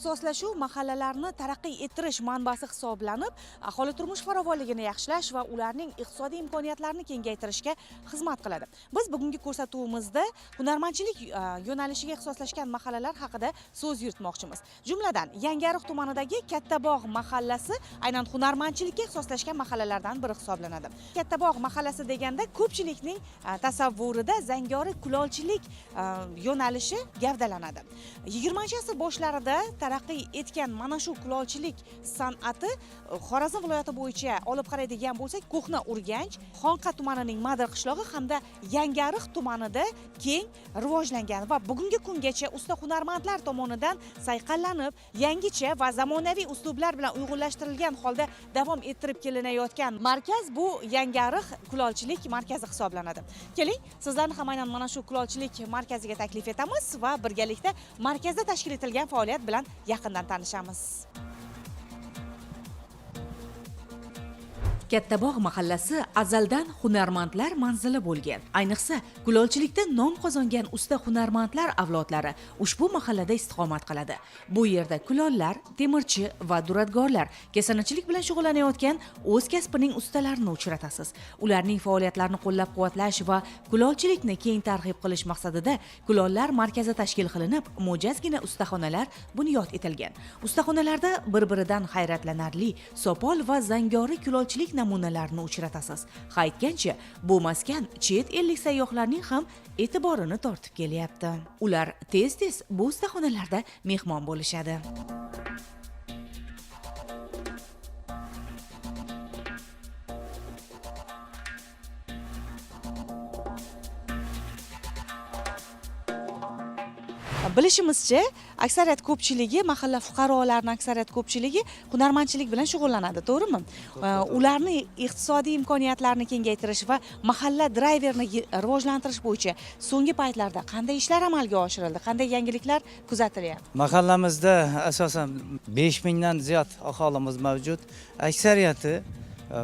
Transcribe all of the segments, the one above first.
ixtisoslashuv mahallalarni taraqqiy ettirish manbasi hisoblanib, aholi turmush farovonligini yaxshilash va ularning iqtisodiy imkoniyatlarini kengaytirishga xizmat qiladi. Biz bugungi ko'rsatuvimizda hunarmandchilik yo'nalishiga ixtisoslashgan mahallalar haqida so'z yuritmoqchimiz. Jumladan, Yangiariq tumanidagi Kattabog' mahallasi aynan hunarmandchilikka ixtisoslashgan mahallalardan biri hisoblanadi. Kattabog' mahallasi deganda ko'pchilikning tasavvurida zangori kulolchilik yo'nalishi gavdalanadi. 20-asr boshlarida taraqqiy etgan mana shu kulolchilik san'ati Xorazm viloyati bo'yicha olib qaraydigan bo'lsak, Ko'hna Urganch, Xonqa tumanining Madir qishlog'i hamda Yangiariq tumanida keng rivojlangan va bugungi kungacha usta hunarmandlar tomonidan sayqallanib, yangicha va zamonaviy uslublar bilan uyg'unlashtirilgan holda davom ettirib kelinayotgan markaz bu Yangiariq kulolchilik markazi hisoblanadi. Keling, sizlarni ham aynan mana shu kulolchilik markaziga taklif etamiz va birgalikda markazda tashkil etilgan faoliyat bilan yaqindan tanishamiz. Kattabog' mahallasi azaldan hunarmandlar manzili bo'lgan. Ayniqsa, kulolchilikda nom qozongan usta hunarmandlar avlodlari ushbu mahallada istiqomat qiladi. Bu yerda kulollar, temirchi va duradgorlar kasanachilik bilan shug'ullanayotgan o'z kasbining ustalarini uchratasiz. Ularning faoliyatlarini qo'llab-quvvatlash va kulolchilikni keng targ'ib qilish maqsadida kulollar markazi tashkil qilinib, mo'jazgina ustaxonalar bunyod etilgan. Ustaxonalarda bir-biridan hayratlanarli, sopol va zangori kulolchilik namunalarini uchratasiz. Aytgancha, bu maskan chet ellik sayyohlarning ham e'tiborini tortib kelyapti. Ular tez-tez bu ustaxonalarda mehmon bo'lishadi. Bilishimizcha, aksariyat ko'pchiligi, mahalla fuqarolarining aksariyat ko'pchiligi hunarmandchilik bilan shug'ullanadi, to'g'rimi? Ularning iqtisodiy imkoniyatlarini kengaytirish va mahalla drayverini rivojlantirish bo'yicha so'nggi paytlarda qanday ishlar amalga oshirildi, qanday yangiliklar kuzatilyapti? Mahallamizda asosan 5000 dan ziyod aholimiz mavjud. Aksariyati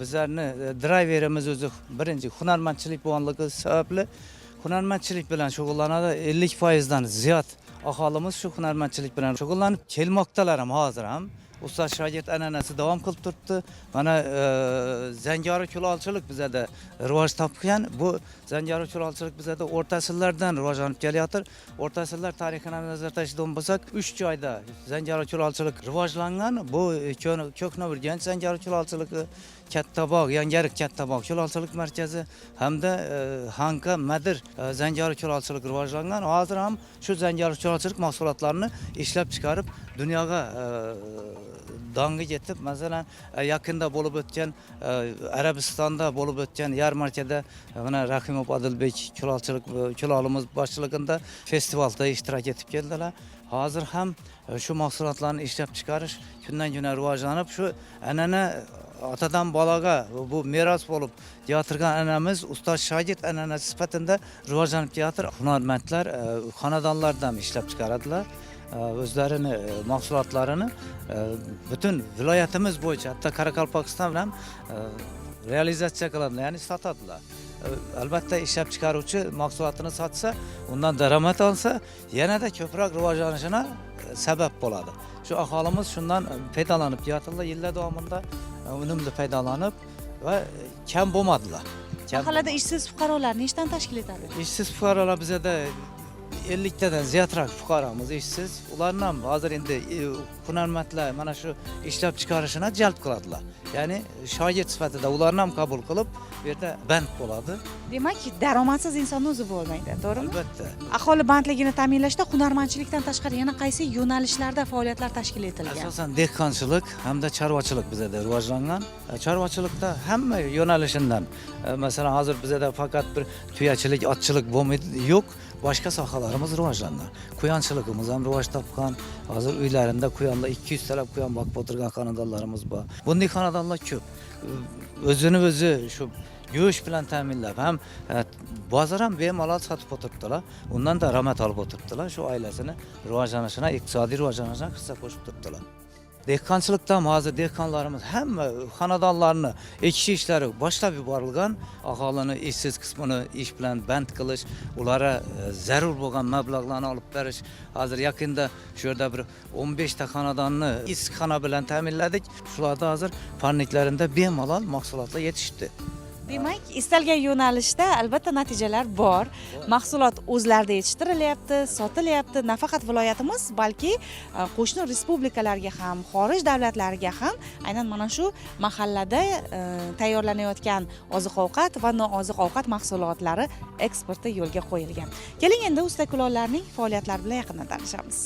bizlarni drayverimiz o'zi birinchi hunarmandchilik bo'lganligi sababli hunarmandchilik bilan shug'ullanadi. 50% dan ziyod aholimiz shu hunarmandchilik bilan shug'ullanib kelmoqdalar ham hozir ham. Ustoz shogird an'anasi davom qilib turibdi. Mana zangori kulolchilik bizada rivoj topgan. Bu zangori kulolchilik bizada o'rta asrlardan rivojlanib kelayotir. O'rta asrlar tarixini nazarda tutadigan bo'lsak, 3 joyda zangori kulolchilik rivojlangan. Bu Ko'hna Urganch zangori kulolchiligi, Kattabog', Yangiariq Kattabog' kulolchilik markazi hamda Xonqa Madir zangori kulolchilik rivojlangan. Hozir ham shu zangori kulolchilik mahsulotlarini ishlab chiqarib dunyoga dong'i yetib, masalan, yaqinda bo'lib o'tgan Arabistonda bo'lib o'tgan yarmarkada mana Rahimov Odilbek kulolimiz boshchiligida festivalda ishtirok etib keldilar. Hozir ham shu mahsulotlarni ishlab chiqarish kundan-kun rivojlanib, shu an'ana otadan bolaga bu meros bo'lib kelayotgan an'anamiz ustoz shogird an'anasi sifatida rivojlanib kelayotir. Hunarmandlar xonadonlardan ishlab chiqaradilar. O'zlarini mahsulotlarini butun viloyatimiz bo'yicha, hatto Qoraqalpog'iston bilan realizatsiya qiladilar, ya'ni sotadilar. Albatta ishlab chiqaruvchi mahsulotini sotsa, undan daromad olsa, yanada ko'proq rivojlanishina sabab bo'ladi. Shu aholimiz shundan foydalanib kelyaptilar, yillar davomida unumli foydalanib va kam bo'lmadilar. Mahallada ishsiz fuqarolar nechdan tashkil etadi? Ishsiz fuqarolar bizada 50 tadan ziyodroq fuqaromiz ishsiz. Ularni ham hozir endi hunarmandlar mana shu ishlab chiqarishini jalb qiladilar. Ya'ni shogird sifatida ularni ham qabul qilib, bu yerda band bo'ladi. Demak, daromadsiz inson o'zi bo'lmaydi, to'g'rimi? Albatta. Aholi bandligini ta'minlashda hunarmandchilikdan tashqari yana qaysi yo'nalishlarda faoliyatlar tashkil etilgan? Asosan dehqonchilik hamda chorvachilik bizada rivojlangan. Chorvachilikda hamma yo'nalishidan, masalan, hozir bizada faqat bir tuyachilik, otchilik bo'lmaydi, yo'q. Boshqa sohalarimiz rivojlangan. Quyonchiligimiz ham rivoj topgan. Hozir uylarida quyonlar 200 talab quyon boqib o'tirgan xonadonlarimiz bor. Bunday xonadonlar ko'p. O'zini o'zi shu go'sht bilan ta'minlab, ham bozor ham bemalol sotib o'tiribdilar. Undan daromad olib o'tiribdilar. Shu oilasini rivojlanishina, iqtisodiy rivojlanishina hissa qo'shib turibdilar. Dehqonchilikdan hozir dehqonlarimiz hamma xonadonlarni ekish ishlari boshlab yuborilgan. Aholini ishsiz qismini ish bilan band qilish, ularga zarur bo'lgan mablag'larni olib berish. Hozir yaqinda shu yerda bir 15 ta xonadonni issiqxona bilan ta'minladik. Shularda hozir parniklarida bemalol mahsulotlar yetishibdi. Demak, istalgan yo'nalishda albatta natijalar bor. Mahsulot o'zlarida yetishtirilyapti, sotilyapti. Nafaqat viloyatimiz, balki qo'shni respublikalarga ham, xorij davlatlariga ham aynan mana shu mahallada tayyorlanayotgan oziq-ovqat va nooziq-ovqat mahsulotlari eksporti yo'lga qo'yilgan. Keling endi ustakulollarning faoliyatlari bilan yaqindan tanishamiz.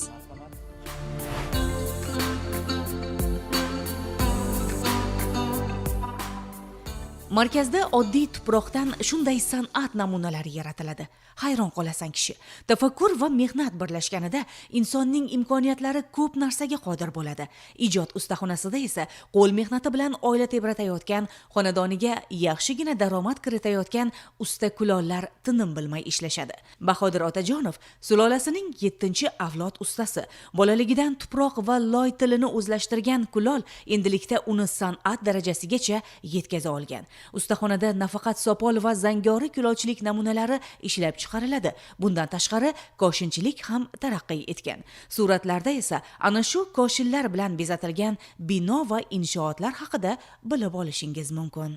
Markazda oddiy tuproqdan shunday san'at namunalari yaratiladi. Hayron qolasan kishi. Tafakkur va mehnat birlashganida insonning imkoniyatlari ko'p narsaga qodir bo'ladi. Ijod ustaxonasida esa qo'l mehnati bilan oila tebratayotgan, xonadoniga yaxshigina daromad kiritayotgan usta kulollar tinim bilmay ishlashadi. Bahodir Otajonov sulolasining 7-avlod ustasi. Bolaligidan tuproq va loy tilini o'zlashtirgan kulol endilikda uni san'at darajasigacha yetkaza olgan. Ustaxonada nafaqat sopol va zangori kulolchilik namunalari ishlab chiqariladi. Bundan tashqari koshinchilik ham taraqqiy etgan. Suratlarda esa ana shu koshinlar bilan bezatilgan bino va inshootlar haqida bilib olishingiz mumkin.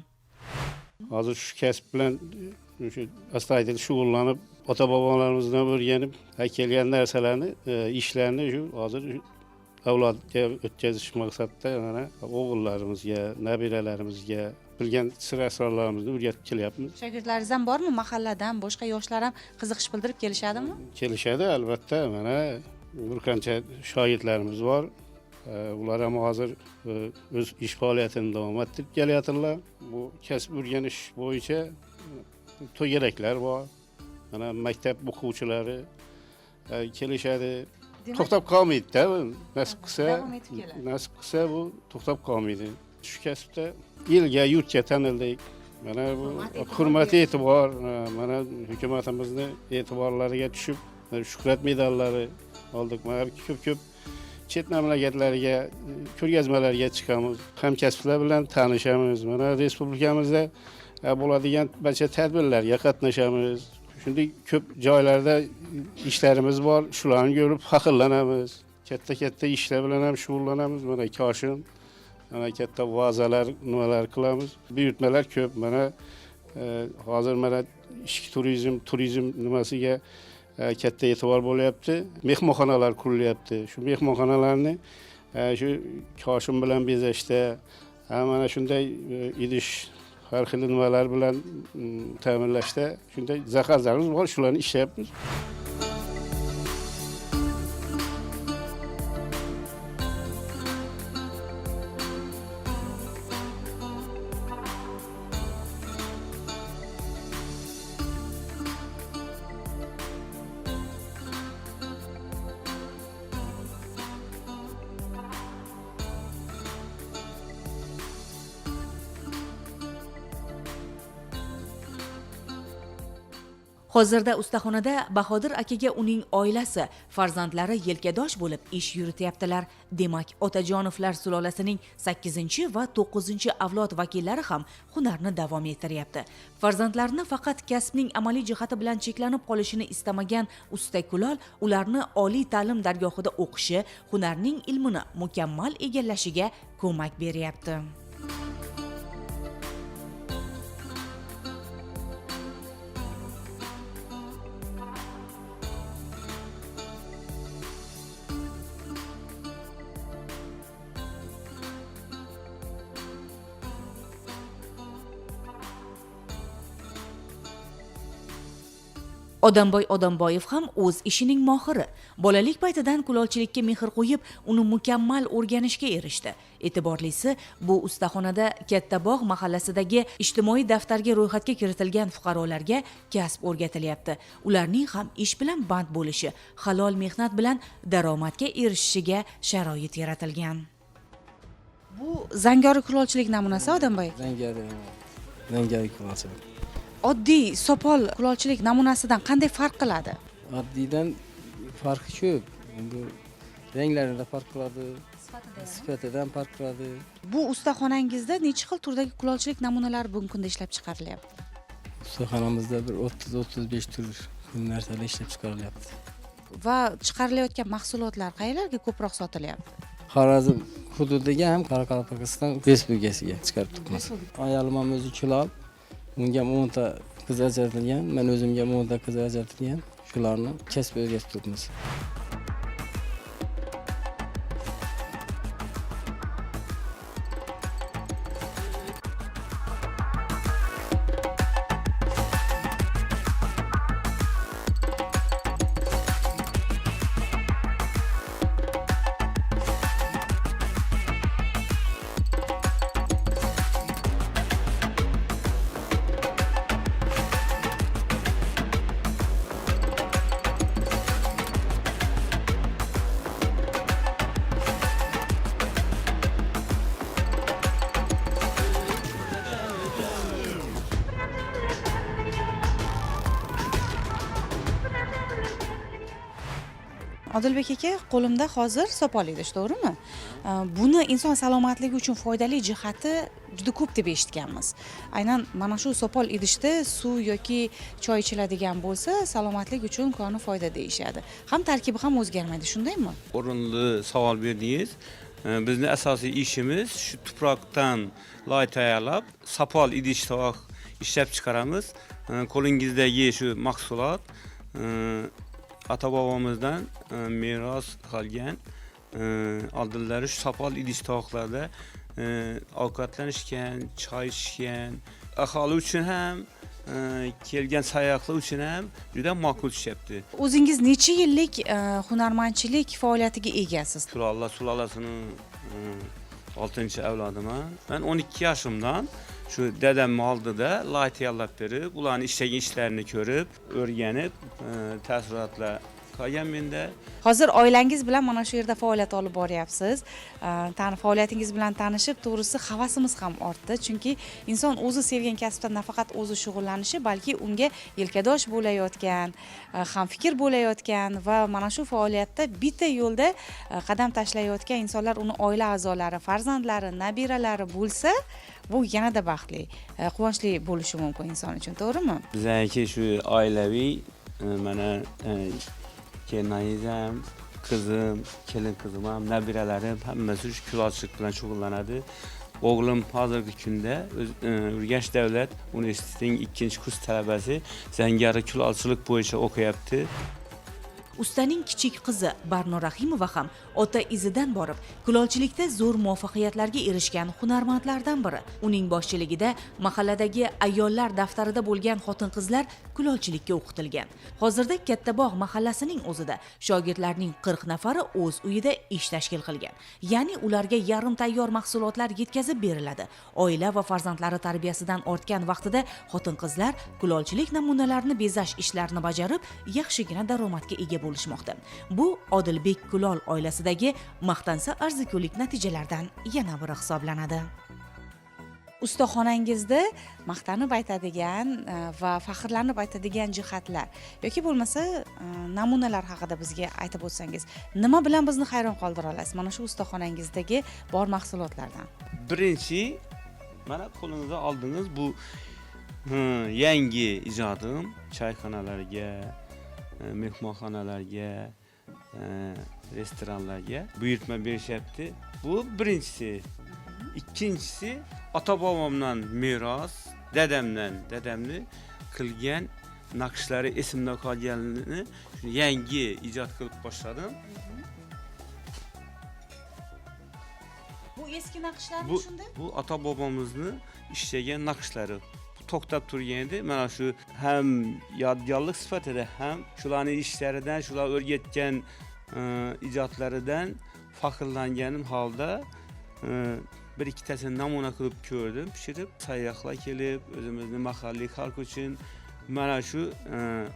Hozir shu kasb bilan astoydil shug'ullanib, ota-bobolarimizdan o'rganib kelgan narsalarni, ishlarni shu hozir avlodga o'tkazish maqsadida mana o'g'illarimizga, nabiralarimizga bilgan sir-asrorlarimizni o'rgatib kelyapmiz. Shogirdlaringiz ham bormi? Mahalladan boshqa yoshlar ham qiziqish bildirib kelishadimi? Kelishadi albatta. Mana bir qancha shogirdlarimiz bor. Ular ham hozir o'z ish faoliyatini davom ettirib kelyaptilar. Bu kasb o'rganish bo'yicha to'garaklar bor. Mana maktab o'quvchilari kelishadi. To'xtab qolmaydi-da. Nasib qilsa bu to'xtab qolmaydi. Shu kasbda elga, yurtga tanildik. Mana bu hurmat e'tibor, mana hukumatimizni e'tiborlariga tushib, shuhrat medallari oldik. Mana ko'p chet mamlakatlarga, ko'rgazmalarga chiqamiz. Hamkasblar bilan tanishamiz. Mana respublikamizda bo'ladigan barcha tadbirlarga qatnashamiz. Shunday ko'p joylarda ishlarimiz bor. Shularni ko'rib faxrlanamiz. Katta ishlar bilan ham shug'ullanamiz. Mana koshin, mana katta vazalar, nimalar qilamiz. Buyurtmalar ko'p. Mana hozir mana ichki turizm nimasiga katta e'tibor bo'lyapti. Mehmonxonalar qurilyapti. Shu mehmonxonalarni shu koshin bilan bezashda, mana shunday idish har xil nimalar bilan ta'minlashda shunday zakazlarimiz bor, shularni ishlayapmiz. Hozirda ustaxonada Bahodir akaga uning oilasi, farzandlari yelkadosh bo'lib ish yurityaptilar. Demak, Otajonovlar sulolasining 8 va 9 avlod vakillari ham hunarni davom ettiryapti. Farzandlarini faqat kasbning amaliy jihati bilan cheklanib qolishini istamagan usta kulol ularni oliy ta'lim dargohida o'qishi, hunarning ilmini mukammal egallashiga ko'mak beryapti. Odamboy Odamboyev ham o'z ishining mohiri. Bolalik paytidan kulolchilikka mehr qo'yib, uni mukammal o'rganishga erishdi. E'tiborlisi, bu ustaxonada Kattabog' mahallasidagi ijtimoiy daftarga ro'yxatga kiritilgan fuqarolarga kasb o'rgatilyapti. Ularning ham ish bilan band bo'lishi, halol mehnat bilan daromadga erishishiga sharoit yaratilgan. Bu zangori kulolchilik namunasi Odamboy? Zangori kulolchilik. Oddiy sopol kulolchilik namunasidan qanday farq qiladi? Oddiydan farqi ko'p. Endi ranglarida farq qiladi, Sifatida ham farq qiladi. Bu ustaxonangizda necha xil turdagi kulolchilik namunalari bugungi kunda ishlab chiqarilyapti? Ustaxonamizda bir 30-35 tur narsalar ishlab chiqarilyapti. Va chiqarilayotgan mahsulotlar qayerlarga ko'proq sotilyapti? Xorazm hududiga ham Qoraqalpog'iston respublikasiga chiqarib turibmiz. Ayolim ham o'zi kulol. Unga ham 10 ta qiz ajratilgan, men o'zimga ham 10 ta qiz ajratilgan. Shularni kasb o'rgatib turibmiz. Odilbek aka, qo'limda hozir sopol idish, to'g'rimi? Buni inson salomatligi uchun foydali jihati juda ko'p deb eshitganmiz. Aynan mana shu sopol idishda suv yoki choy ichiladigan bo'lsa, salomatlik uchun koni foyda deyishadi. Ham tarkibi ham o'zgarmaydi, shundaymi? O'rinli savol berdingiz. Bizning asosiy ishimiz shu tuproqdan loy tayyorlab, sopol idish tovoq ishlab chiqaramiz. Qo'lingizdagi shu mahsulot ata bobomizdan meros qolgan. Oldinlari shu sopol idish tovoqlarda ovqatlanishgan, choy ichishgan. Aholi uchun ham, kelgan sayyohlar uchun ham juda ma'qul tushyapti. O'zingiz necha yillik hunarmandchilik faoliyatiga egasiz? Turalla sulolasining 6-avlodiman. Men 12 yoshimdan shu dadamning oldida loy tayyorlab berib, ularning ishlagan ishlarini ko'rib, o'rganib, taassurotlar qolgan menda. Hozir oilangiz bilan mana shu yerda faoliyat olib boryapsiz. Faoliyatingiz bilan tanishib, to'g'risi havasimiz ham ortdi, chunki inson o'zi sevgan kasbda nafaqat o'zi shug'ullanishi, balki unga yelkadosh bo'layotgan, hamfikr bo'layotgan va mana shu faoliyatda bitta yo'lda qadam tashlayotgan insonlar, uni oila a'zolari, farzandlari, nabiralari bo'lsa, bu yanada baxtli, quvonchli bo'lishi mumkin inson uchun, to'g'rimi? Bizniki shu oilaviy mana kelinlaringiz ham, qizim, kelin qizim ham, nabiralarim hammasi shu kulolchilik bilan shug'ullanadi. O'g'lim hozirgi kunda Urganch davlat universitetining 2-kurs talabasi zangari kulolchilik bo'yicha o'qiyapti. Ustaning kichik qizi Barno Rahimova ham ota izidan borib, kulolchilikda zo'r muvaffaqiyatlarga erishgan hunarmandlardan biri. Uning boshchiligida mahalladagi ayollar daftarida bo'lgan xotin-qizlar kulolchilikka o'qitilgan. Hozirda Kattabog' mahallasining o'zida shogirdlarning 40 nafari o'z uyida ish tashkil qilgan. Ya'ni ularga yarim tayyor mahsulotlar yetkazib beriladi. Oila va farzandlari tarbiyasidan ortgan vaqtida xotin-qizlar kulolchilik namunalarini bezash ishlarini bajarib, yaxshigina daromadga ega bo'lishmoqda. Bu Odilbek Kulol oilasidagi maqtansa arzigulik natijalardan yana biri hisoblanadi. Ustaxonangizda maqtanib aytadigan va faxrlanib aytadigan jihatlar yoki bo'lmasa namunalar haqida bizga aytib o'tsangiz, nima bilan bizni hayron qoldira olasiz mana shu ustaxonangizdagi bor mahsulotlardan? Birinchi, mana qo'lingizda oldingiz bu yangi ijodim choyxonalarga, mehmonxonalarga, restoranlarga buyurtma berishyapti. Bu birinchisi. Ikkinchisi, ota bobomdan meros, dadamni qilgan naqshlari esimda qolganini yangi ijod qilib boshladim. Bu eski naqshlarmi shunda? Bu ota bobomizni ishlagan naqshlari. To'xtab turganda mana shu ham yodgorlik sifatida ham shularning ishlaridan, shular o'rgatgan ijodlaridan faxrlanganim holda bir ikkitasini namuna qilib ko'rdim, pishirib, sayyohlar kelib, o'zimizning mahalliy xalq uchun mana shu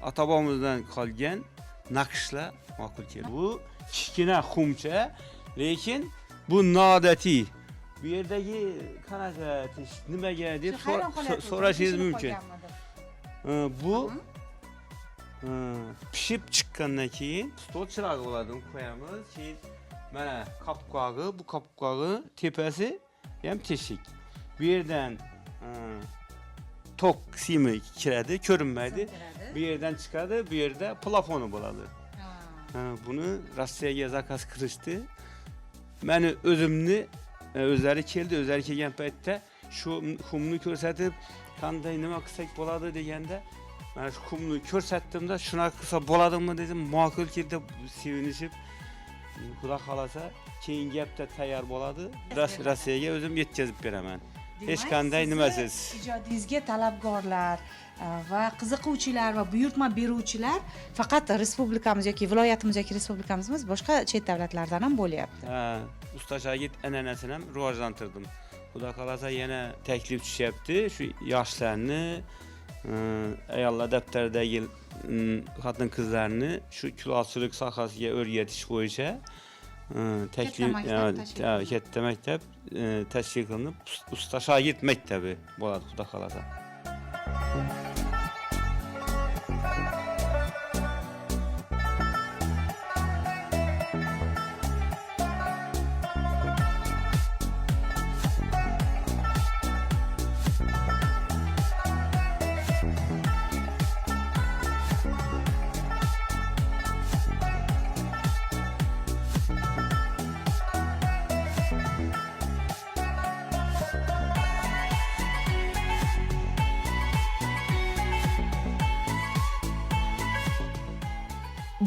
ota bobomizdan qolgan naqshlar ma'qul keldi. Bu kichkina xumcha, lekin bu noodatiy. Bu yerdagi qanaqa nimaga deb so'rashingiz mumkin. Bu pishib chiqqandan keyin stol chirog'i bo'ladi, qo'yamiz, keyin Mana kapkağı, bu kapkağı tepesi hem teşik. Bu yerden tok simi kiredi, körünmedi. Bir yerden çıkardı, bir yerde plafonu buladı. Bunu Rossiyaga zakaz qilishdi. Meni o'zimni o'zlari keldi, o'zlari kelgan paytda shu xumni ko'rsatib, qanday nima qilsak bo'ladi deganda, men shu xumni ko'rsatdimda, shunaqa qilsa bo'ladimi dedim, ma'qul keldi deb sevinishib, Xudo xolasa keyingi hafta tayyor bo'ladi. Rossiyaga o'zim yetkazib beraman. Hech qanday nimasiz. Ijodingizga talabgorlar va qiziquvchilar va buyurtma beruvchilar faqat respublikamiz yoki viloyatimiz yoki respublikamiz emas, boshqa chet davlatlardan ham bo'lyapti. Usta shogird an'anasini ham rivojlantirdim. Xudo xolasa yana taklif tushyapti, shu yoshlarni, ayollar daftaridagi xotin qizlarni shu kulolchilik sohasiga o'rgatish bo'yicha taklif katta maktab tashkil qilinib, usta shogird maktabi bo'ladi, xudo xolasa.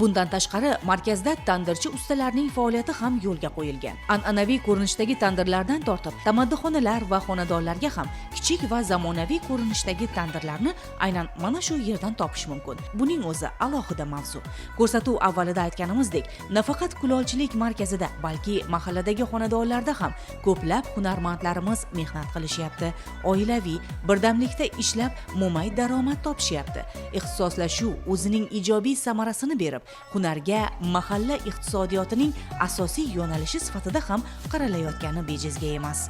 Bundan tashqari markazda tandirchi ustalarning faoliyati ham yo'lga qo'yilgan. An'anaviy ko'rinishdagi tandirlardan tortib, tamaddixonalar va xonadonlarga ham kichik va zamonaviy ko'rinishdagi tandirlarni aynan mana shu yerdan topish mumkin. Buning o'zi alohida mavzu. Ko'rsatuv avvalida aytganimizdek, nafaqat kulolchilik markazida, balki mahalladagi xonadonlarda ham ko'plab hunarmandlarimiz mehnat qilishyapti. Oilaviy, birdamlikda ishlab, mo'may daromad topishyapti. Ixtisoslashuv o'zining ijobiy samarasini berib, hunarga mahalla iqtisodiyotining asosiy yo'nalishi sifatida ham qaralayotgani bejizga emas.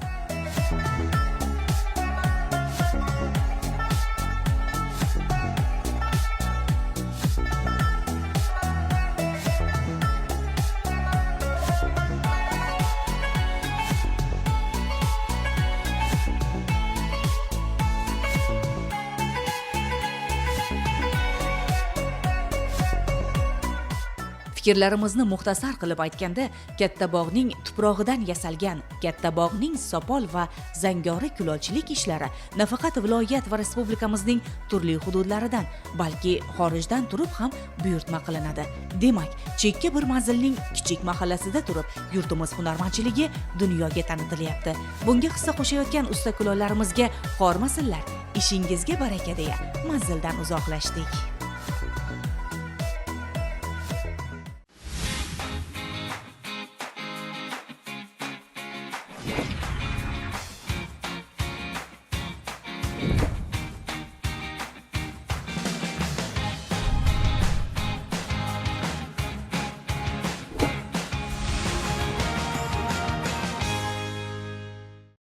Fikrlarimizni muxtasar qilib aytganda, Kattabog'ning tuprog'idan yasalgan, Kattabog'ning sopol va zangori kulolchilik ishlari nafaqat viloyat va respublikamizning turli hududlaridan, balki xorijdan turib ham buyurtma qilinadi. Demak, chekka bir manzilning kichik mahallasida turib, yurtimiz hunarmandchiligi dunyoga tanitilyapti. Bunga hissa qo'shayotgan usta kulollarimizga hormasinlar, ishingizga baraka deya manzildan uzoqlashdik.